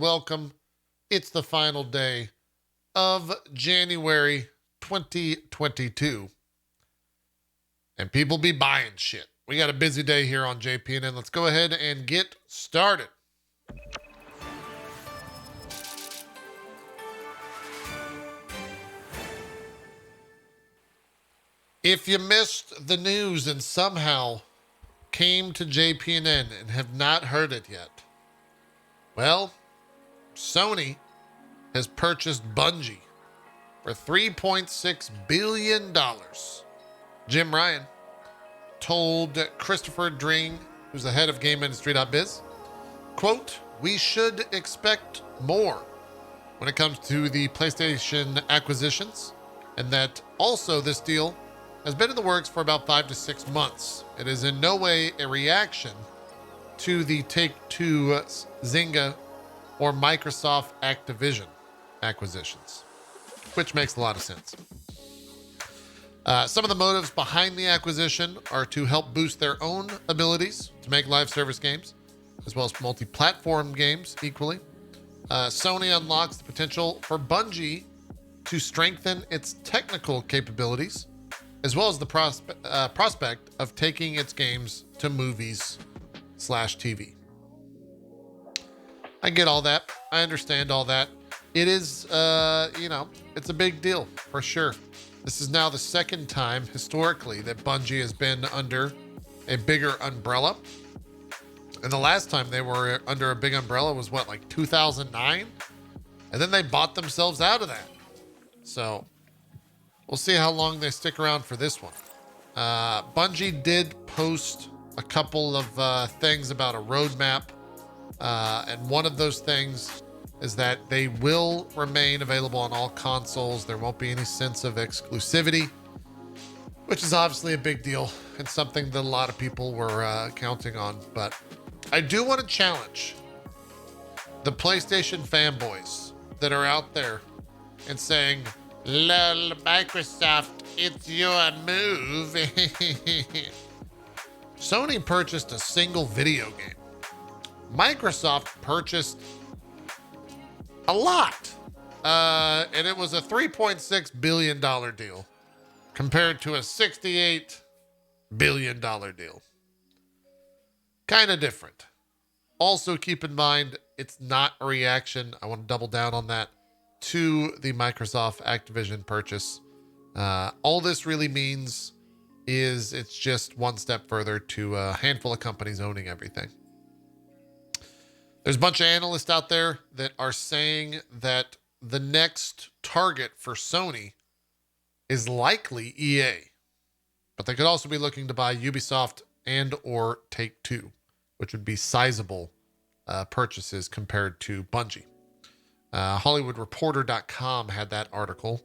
welcome. It's the final day of January 2022. And people be buying shit. We got a busy day here on JPNN. Let's go ahead and get started. If you missed the news and somehow came to JPNN and have not heard it yet, well, Sony has purchased Bungie for $3.6 billion. Jim Ryan told Christopher Dring, who's the head of GameIndustry.biz, quote, "We should expect more when it comes to the PlayStation acquisitions, and that also this deal has been in the works for about 5 to 6 months. It is in no way a reaction to the Take-Two Zynga or Microsoft Activision acquisitions," which makes a lot of sense. Some of the motives behind the acquisition are to help boost their own abilities to make live service games, as well as multi-platform games equally. Sony unlocks the potential for Bungie to strengthen its technical capabilities, as well as the prospect of taking its games to movies/TV. I get all that. I understand all that. It is, it's a big deal for sure. This is now the second time historically that Bungie has been under a bigger umbrella. And the last time they were under a big umbrella was what, like 2009? And then they bought themselves out of that. So we'll see how long they stick around for this one. Bungie did post a couple of things about a roadmap. And one of those things is that they will remain available on all consoles. There won't be any sense of exclusivity, which is obviously a big deal and something that a lot of people were counting on. But I do want to challenge the PlayStation fanboys that are out there and saying, "Lol, Microsoft, it's your move." Sony purchased a single video game. Microsoft purchased a lot. And it was a $3.6 billion deal compared to a $68 billion deal. Kind of different. Also keep in mind, it's not a reaction, I want to double down on that, to the Microsoft Activision purchase. All this really means is it's just one step further to a handful of companies owning everything. There's a bunch of analysts out there that are saying that the next target for Sony is likely EA, but they could also be looking to buy Ubisoft and or Take-Two, which would be sizable purchases compared to Bungie. HollywoodReporter.com had that article.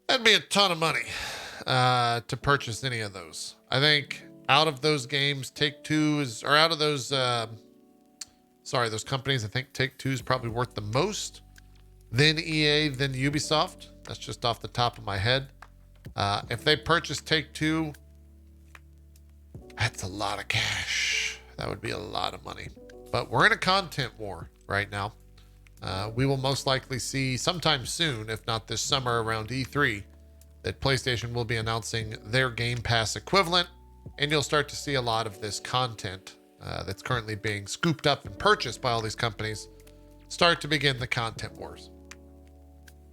That'd be a ton of money to purchase any of those. I think out of those games, those companies, I think Take-Two is probably worth the most, then EA, then Ubisoft. That's just off the top of my head. If they purchase Take-Two, that's a lot of cash. That would be a lot of money. But we're in a content war right now. We will most likely see sometime soon, if not this summer around E3, that PlayStation will be announcing their Game Pass equivalent, and you'll start to see a lot of this content that's currently being scooped up and purchased by all these companies start to begin the content wars.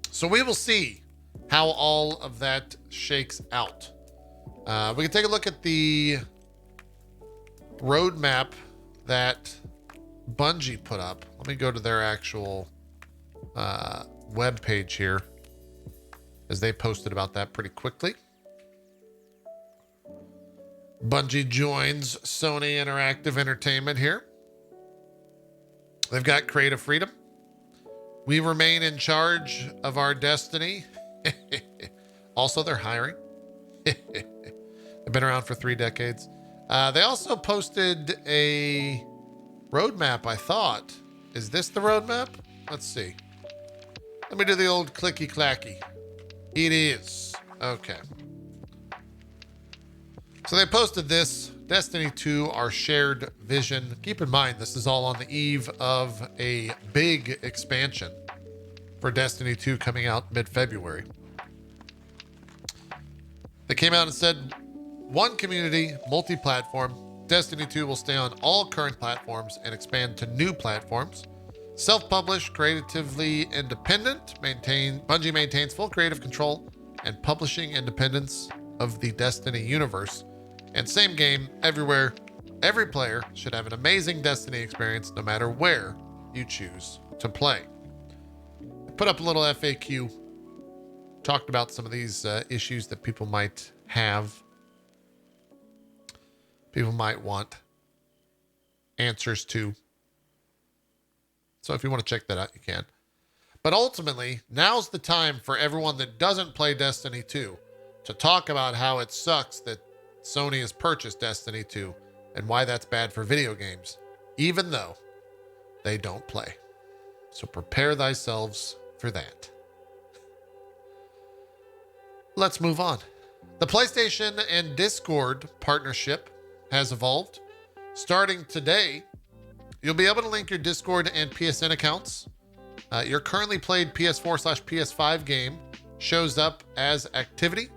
So we will see how all of that shakes out. We can take a look at the roadmap that Bungie put up. Let me go to their actual web page here, as they posted about that pretty quickly. Bungie joins Sony Interactive Entertainment here. They've got creative freedom. We remain in charge of our destiny. Also, they're hiring. They've been around for 3 decades. They also posted a roadmap, I thought. Is this the roadmap? Let's see. Let me do the old clicky clacky. It is. Okay. So they posted this Destiny 2, our shared vision. Keep in mind, this is all on the eve of a big expansion for Destiny 2 coming out mid-February. They came out and said, one community, multi-platform. Destiny 2 will stay on all current platforms and expand to new platforms. Self-published, creatively independent. Bungie maintains full creative control and publishing independence of the Destiny universe. And same game everywhere. Every player should have an amazing Destiny experience no matter where you choose to play. I put up a little FAQ. Talked about some of these issues that people might have. People might want answers to. So if you want to check that out, you can. But ultimately, now's the time for everyone that doesn't play Destiny 2 to talk about how it sucks that Sony has purchased Destiny 2 and why that's bad for video games, even though they don't play. So prepare thyselves for that. Let's move on. The PlayStation and Discord partnership has evolved. Starting today, you'll be able to link your Discord and PSN accounts. Your currently played PS4/PS5 game shows up as activity.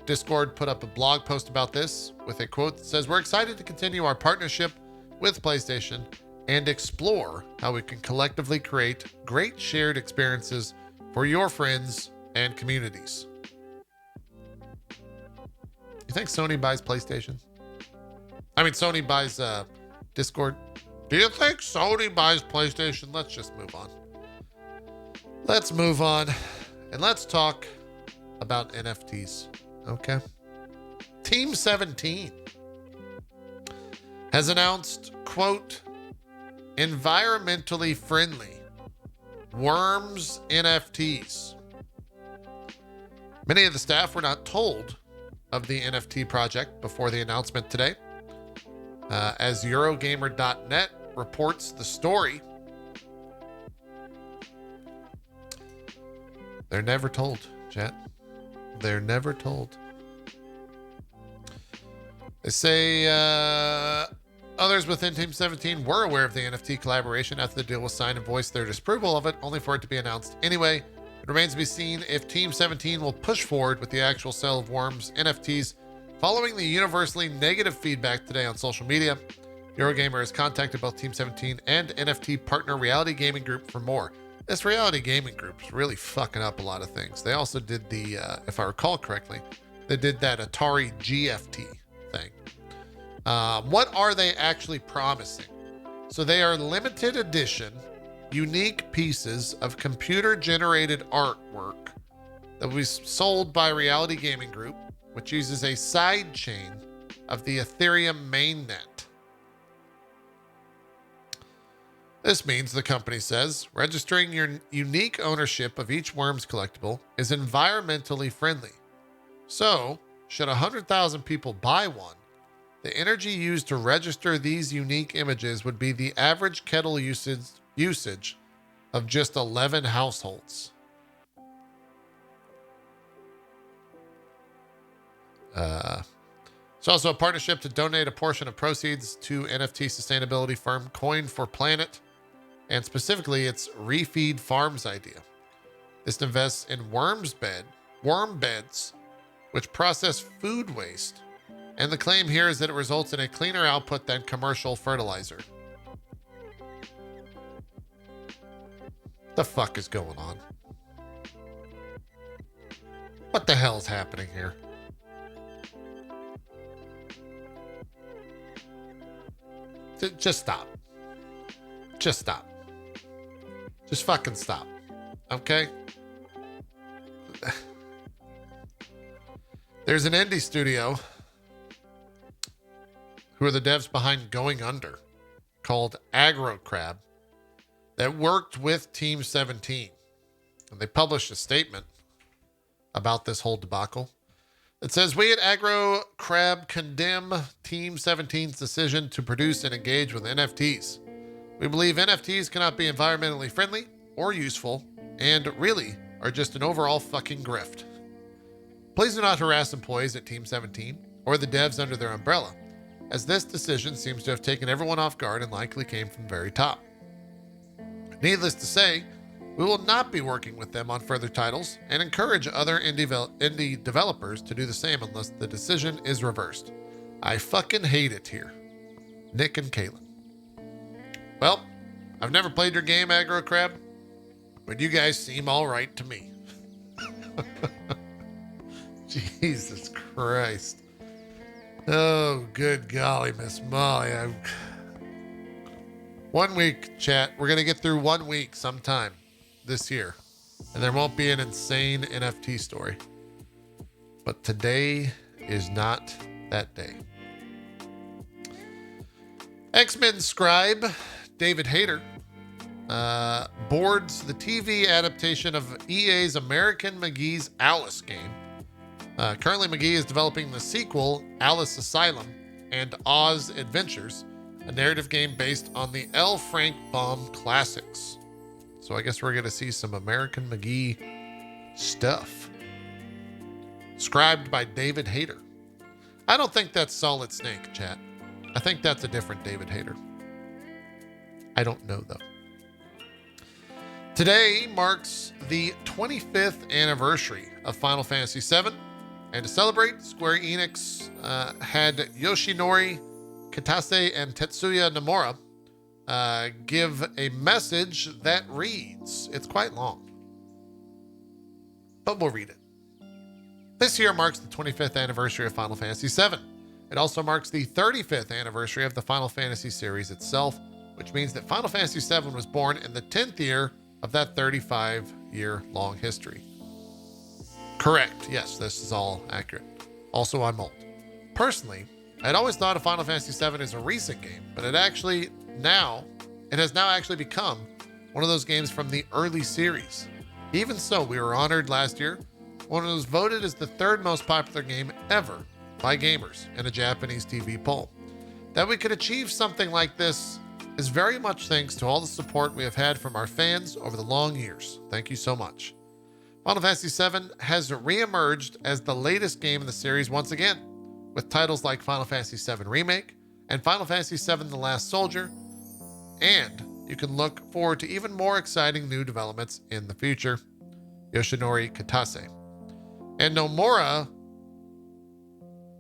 Discord put up a blog post about this with a quote that says, "We're excited to continue our partnership with PlayStation and explore how we can collectively create great shared experiences for your friends and communities." You think Sony buys PlayStation? I mean, Sony buys Discord. Do you think Sony buys PlayStation? Let's just move on. Let's move on. And let's talk about NFTs. Okay. Team 17 has announced, quote, environmentally friendly Worms NFTs. Many of the staff were not told of the NFT project before the announcement today. As Eurogamer.net reports the story, they're never told, chat. They're never told. They say others within Team 17 were aware of the NFT collaboration after the deal was signed and voiced their disapproval of it, only for it to be announced anyway. It remains to be seen if Team 17 will push forward with the actual sale of Worms NFTs following the universally negative feedback today on social media. Eurogamer has contacted both Team 17 and NFT partner Reality Gaming Group for more. This Reality Gaming Group is really fucking up a lot of things. They also did the, if I recall correctly, they did that Atari GFT thing. What are they actually promising? So they are limited edition, unique pieces of computer-generated artwork that will be sold by Reality Gaming Group, which uses a side chain of the Ethereum mainnet. This means, the company says, registering your unique ownership of each Worms collectible is environmentally friendly. So, should 100,000 people buy one, the energy used to register these unique images would be the average kettle usage of just 11 households. It's also a partnership to donate a portion of proceeds to NFT sustainability firm Coin for Planet, and specifically its Refeed Farms idea. This invests in worm beds, which process food waste. And the claim here is that it results in a cleaner output than commercial fertilizer. The fuck is going on? What the hell is happening here? Just stop. Just stop. Just fucking stop. Okay? There's an indie studio who are the devs behind Going Under, called Agrocrab, that worked with Team 17. And they published a statement about this whole debacle. It says, "We at Agrocrab condemn Team 17's decision to produce and engage with NFTs. We believe NFTs cannot be environmentally friendly or useful, and really are just an overall fucking grift. Please do not harass employees at Team 17 or the devs under their umbrella. as this decision seems to have taken everyone off guard and likely came from the very top. Needless to say, we will not be working with them on further titles and encourage other indie developers to do the same unless the decision is reversed. I fucking hate it here. Nick and Kaylin. Well, I've never played your game, Agrocrab, but you guys seem all right to me. Jesus Christ. Oh, good golly, Miss Molly. 1 week, chat. We're going to get through 1 week sometime this year, and there won't be an insane NFT story. But today is not that day. X-Men scribe David Hayter boards the TV adaptation of EA's American McGee's Alice game. Currently, McGee is developing the sequel, Alice Asylum and Oz Adventures, a narrative game based on the L. Frank Baum classics. So I guess we're going to see some American McGee stuff. Scribed by David Hayter. I don't think that's Solid Snake, chat. I think that's a different David Hayter. I don't know, though. Today marks the 25th anniversary of Final Fantasy VII. And to celebrate, Square Enix had Yoshinori Kitase and Tetsuya Nomura give a message that reads, it's quite long, but we'll read it. This year marks the 25th anniversary of Final Fantasy VII. It also marks the 35th anniversary of the Final Fantasy series itself, which means that Final Fantasy VII was born in the 10th year of that 35-year-long history. Correct. Yes, this is all accurate. Also, I'm old. Personally, I'd always thought of Final Fantasy VII as a recent game, but it has now actually become one of those games from the early series. Even so, we were honored last year when it was voted as the third most popular game ever by gamers in a Japanese TV poll. That we could achieve something like this is very much thanks to all the support we have had from our fans over the long years. Thank you so much. Final Fantasy VII has re-emerged as the latest game in the series once again, with titles like Final Fantasy VII Remake and Final Fantasy VII The Last Soldier, and you can look forward to even more exciting new developments in the future. Yoshinori Kitase. And Nomura,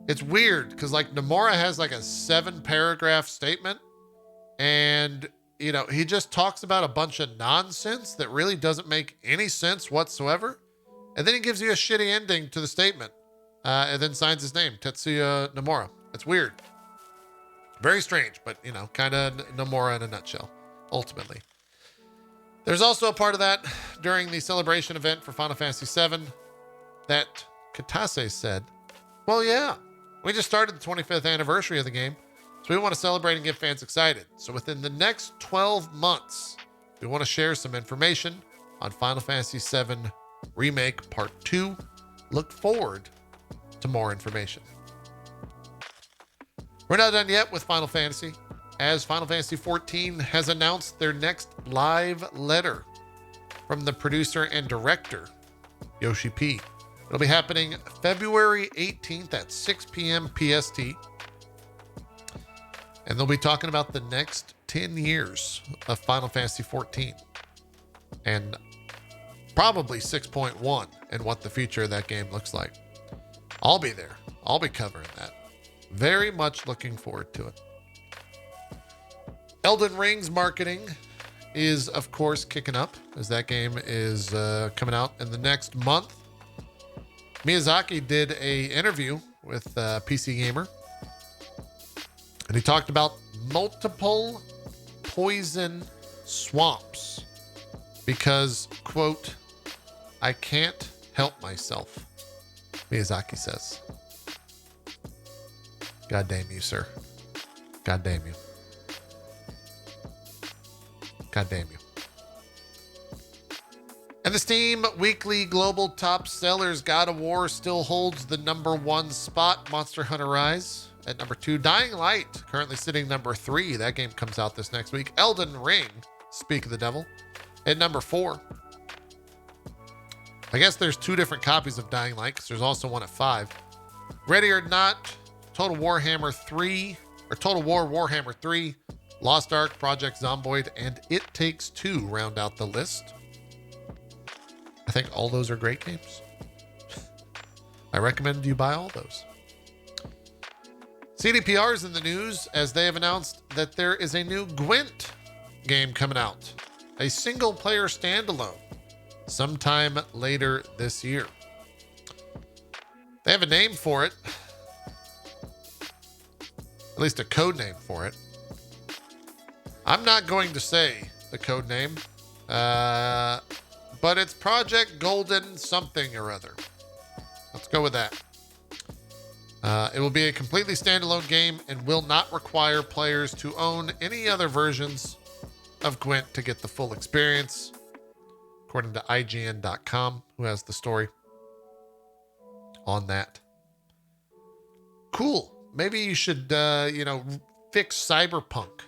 it's weird because like Nomura has like a 7-paragraph statement, and he just talks about a bunch of nonsense that really doesn't make any sense whatsoever. And then he gives you a shitty ending to the statement, and then signs his name, Tetsuya Nomura. It's weird. Very strange, but, kind of Nomura in a nutshell, ultimately. There's also a part of that during the celebration event for Final Fantasy VII that Kitase said, well, yeah, we just started the 25th anniversary of the game, so we want to celebrate and get fans excited. So within the next 12 months, we want to share some information on Final Fantasy VII Remake Part 2. Look forward to more information. We're not done yet with Final Fantasy, as Final Fantasy XIV has announced their next live letter from the producer and director, Yoshi P. It'll be happening February 18th at 6 p.m. PST. And they'll be talking about the next 10 years of Final Fantasy XIV. And probably 6.1 and what the future of that game looks like. I'll be there. I'll be covering that. Very much looking forward to it. Elden Ring's marketing is, of course, kicking up as that game is coming out in the next month. Miyazaki did an interview with PC Gamer, and he talked about multiple poison swamps because, quote, I can't help myself, Miyazaki says. God damn you, sir. God damn you. God damn you. And the Steam Weekly Global Top Sellers, God of War still holds the #1 spot. Monster Hunter Rise at #2. Dying Light, currently sitting #3. That game comes out this next week. Elden Ring, Speak of the Devil, at #4. I guess there's 2 different copies of Dying Light because there's also one at 5. Ready or Not, Total Warhammer 3 are Total War, Warhammer 3, Lost Ark, Project Zomboid, and It Takes Two round out the list. I think all those are great games. I recommend you buy all those. CDPR is in the news as they have announced that there is a new Gwent game coming out, a single-player standalone, sometime later this year. They have a name for it, at least a code name for it. I'm not going to say the code name, but it's Project Golden something or other. Let's go with that. It will be a completely standalone game and will not require players to own any other versions of Gwent to get the full experience, according to IGN.com, who has the story on that. Cool. Maybe you should, fix Cyberpunk.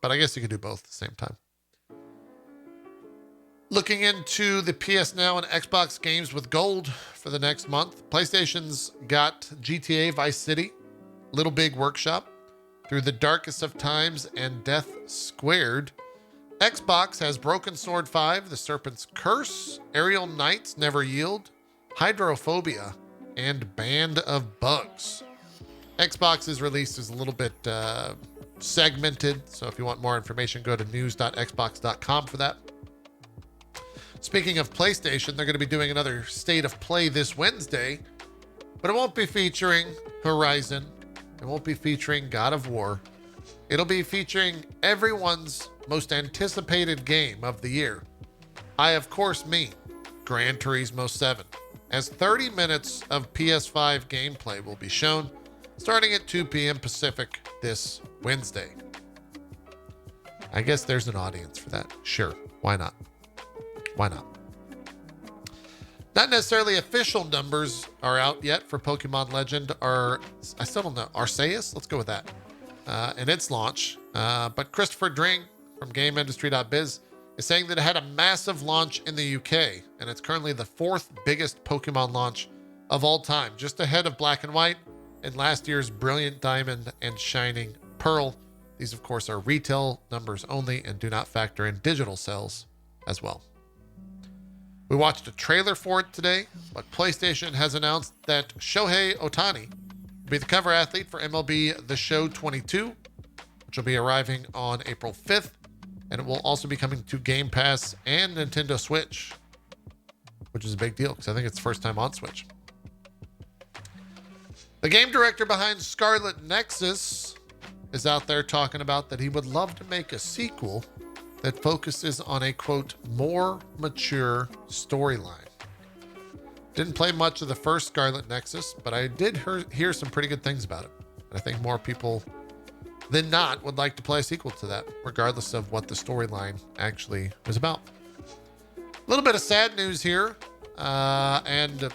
But I guess you could do both at the same time. Looking into the PS Now and Xbox games with gold for the next month, PlayStation's got GTA Vice City, Little Big Workshop, Through the Darkest of Times, and Death Squared. Xbox has Broken Sword 5, The Serpent's Curse, Aerial Knights Never Yield, Hydrophobia, and Band of Bugs. Xbox's release is a little bit segmented, so if you want more information, go to news.xbox.com for that. Speaking of PlayStation, they're going to be doing another State of Play this Wednesday, but it won't be featuring Horizon. It won't be featuring God of War. It'll be featuring everyone's most anticipated game of the year. I, of course, mean Gran Turismo 7, as 30 minutes of PS5 gameplay will be shown starting at 2 p.m. Pacific this Wednesday. I guess there's an audience for that. Sure, why not? Why not? Not necessarily official numbers are out yet for Pokemon Legend, or I still don't know, Arceus? Let's go with that. And its launch. But Christopher Dring from GameIndustry.biz is saying that it had a massive launch in the UK, and it's currently the 4th biggest Pokemon launch of all time, just ahead of Black and White and last year's Brilliant Diamond and Shining Pearl. These, of course, are retail numbers only and do not factor in digital sales as well. We watched a trailer for it today, but PlayStation has announced that Shohei Ohtani will be the cover athlete for MLB The Show 22, which will be arriving on April 5th, and it will also be coming to Game Pass and Nintendo Switch, which is a big deal because I think it's the first time on Switch. The game director behind Scarlet Nexus is out there talking about that he would love to make a sequel that focuses on a, quote, more mature storyline. Didn't play much of the first Scarlet Nexus, but I did hear some pretty good things about it. And I think more people than not would like to play a sequel to that, regardless of what the storyline actually was about. A little bit of sad news here, and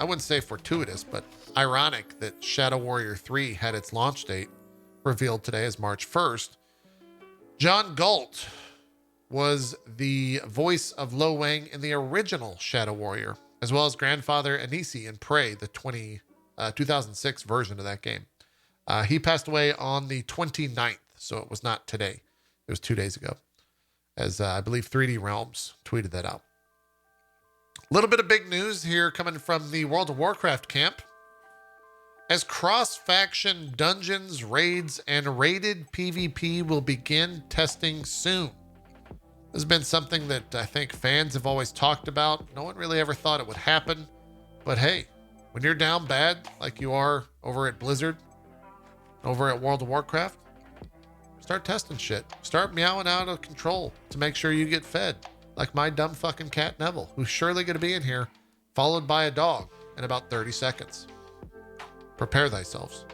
I wouldn't say fortuitous, but ironic that Shadow Warrior 3 had its launch date revealed today as March 1st. John Galt was the voice of Lo Wang in the original Shadow Warrior, as well as grandfather Anisi in Prey, the 2006 version of that game. He passed away on the 29th, so it was not today. It was 2 days ago, as I believe 3D Realms tweeted that out. A little bit of big news here coming from the World of Warcraft camp. As cross-faction dungeons, raids, and raided PvP will begin testing soon. This has been something that I think fans have always talked about. No one really ever thought it would happen. But hey, when you're down bad, like you are over at Blizzard, over at World of Warcraft, start testing shit. Start meowing out of control to make sure you get fed. Like my dumb fucking cat Neville, who's surely going to be in here, followed by a dog in about 30 seconds. Prepare thyself.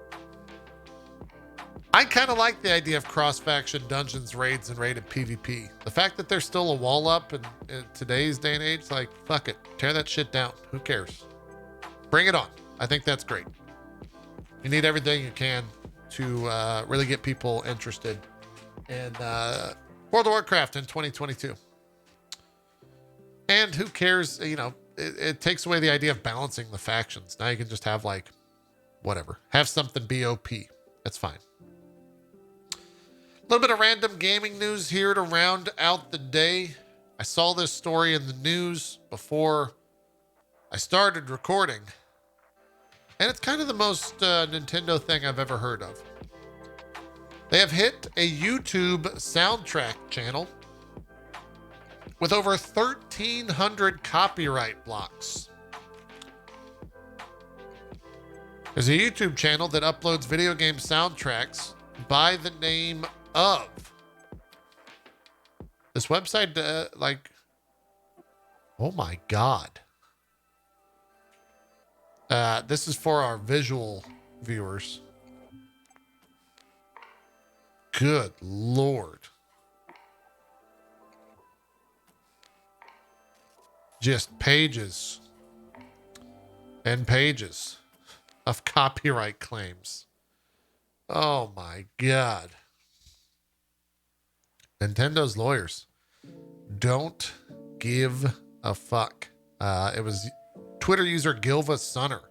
I kind of like the idea of cross-faction dungeons, raids, and raided PvP. The fact that there's still a wall up in today's day and age, like, fuck it. Tear that shit down. Who cares? Bring it on. I think that's great. You need everything you can to really get people interested in World of Warcraft in 2022. And who cares? You know, it takes away the idea of balancing the factions. Now you can just have, like, whatever. Have something be OP. That's fine. A little bit of random gaming news here to round out the day. I saw this story in the news before I started recording, and it's kind of the most Nintendo thing I've ever heard of. They have hit a YouTube soundtrack channel with over 1,300 copyright blocks. There's a YouTube channel that uploads video game soundtracks by the name of. This website, oh my God. This is for our visual viewers. Good Lord. Just pages and pages of copyright claims. Oh my God. Nintendo's lawyers don't give a fuck. It was Twitter user Gilva Sunner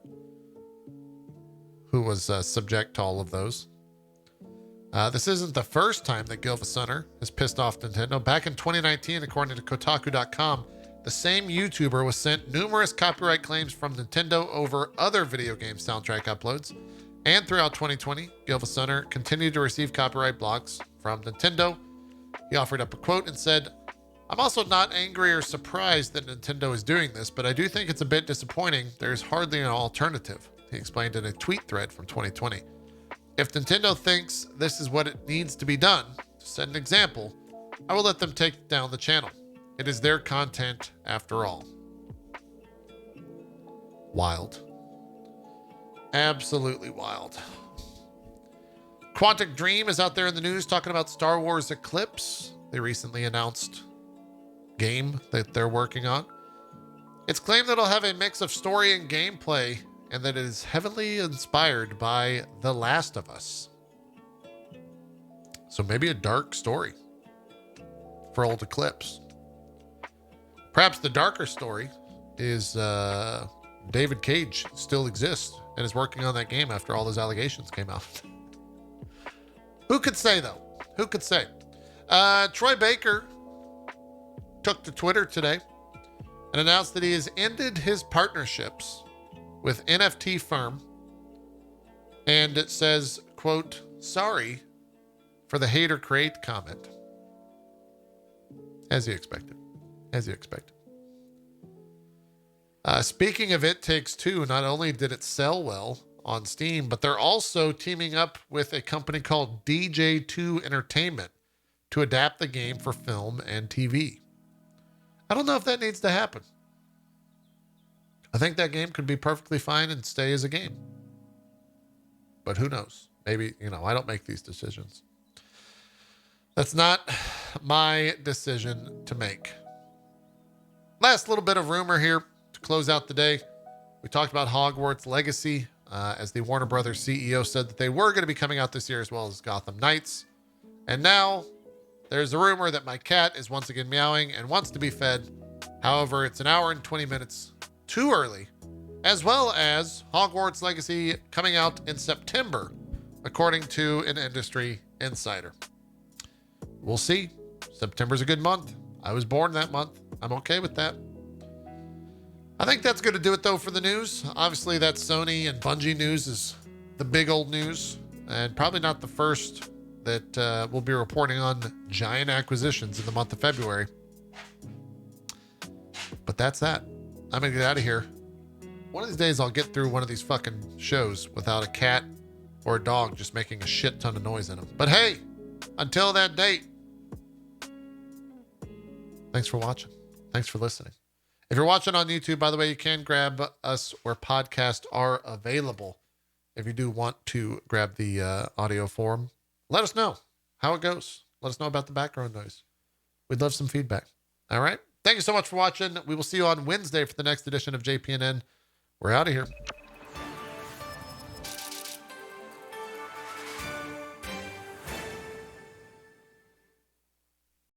who was subject to all of those. This isn't the first time that Gilva Sunner has pissed off Nintendo. Back in 2019, according to Kotaku.com, the same YouTuber was sent numerous copyright claims from Nintendo over other video game soundtrack uploads. And throughout 2020, Gilva Sunner continued to receive copyright blocks from Nintendo. He offered up a quote and said, "I'm also not angry or surprised that Nintendo is doing this, but I do think it's a bit disappointing. There's hardly an alternative," he explained in a tweet thread from 2020. "If Nintendo thinks this is what it needs to be done, to set an example, I will let them take down the channel. It is their content after all." Wild. Absolutely wild. Quantic Dream is out there in the news talking about Star Wars Eclipse. They recently announced game that they're working on. It's claimed that it'll have a mix of story and gameplay, and that it is heavily inspired by The Last of Us. So maybe a dark story for old Eclipse. Perhaps the darker story is David Cage still exists and is working on that game after all those allegations came out. Who could say, though? Who could say? Troy Baker took to Twitter today and announced that he has ended his partnerships with NFT firm. And it says, quote, "Sorry for the hater crate comment." As you expected. As you expected. Speaking of It Takes Two, not only did it sell well on Steam, but they're also teaming up with a company called DJ2 Entertainment to adapt the game for film and TV. I don't know if that needs to happen. I think that game could be perfectly fine and stay as a game. But who knows? Maybe, I don't make these decisions. That's not my decision to make. Last little bit of rumor here to close out the day. We talked about Hogwarts Legacy, as the Warner Brothers CEO said that they were going to be coming out this year, as well as Gotham Knights. And now there's a rumor that my cat is once again meowing and wants to be fed. However, it's an hour and 20 minutes too early, as well as Hogwarts Legacy coming out in September, according to an industry insider. We'll see. September's a good month. I was born that month. I'm okay with that. I think that's going to do it, though, for the news. Obviously, that Sony and Bungie news is the big old news, and probably not the first that we'll be reporting on giant acquisitions in the month of February. But that's that. I'm going to get out of here. One of these days, I'll get through one of these fucking shows without a cat or a dog just making a shit ton of noise in them. But hey, until that date, thanks for watching. Thanks for listening. If you're watching on YouTube, by the way, you can grab us where podcasts are available. If you do want to grab the audio form, let us know how it goes. Let us know about the background noise. We'd love some feedback. All right. Thank you so much for watching. We will see you on Wednesday for the next edition of JPNN. We're out of here.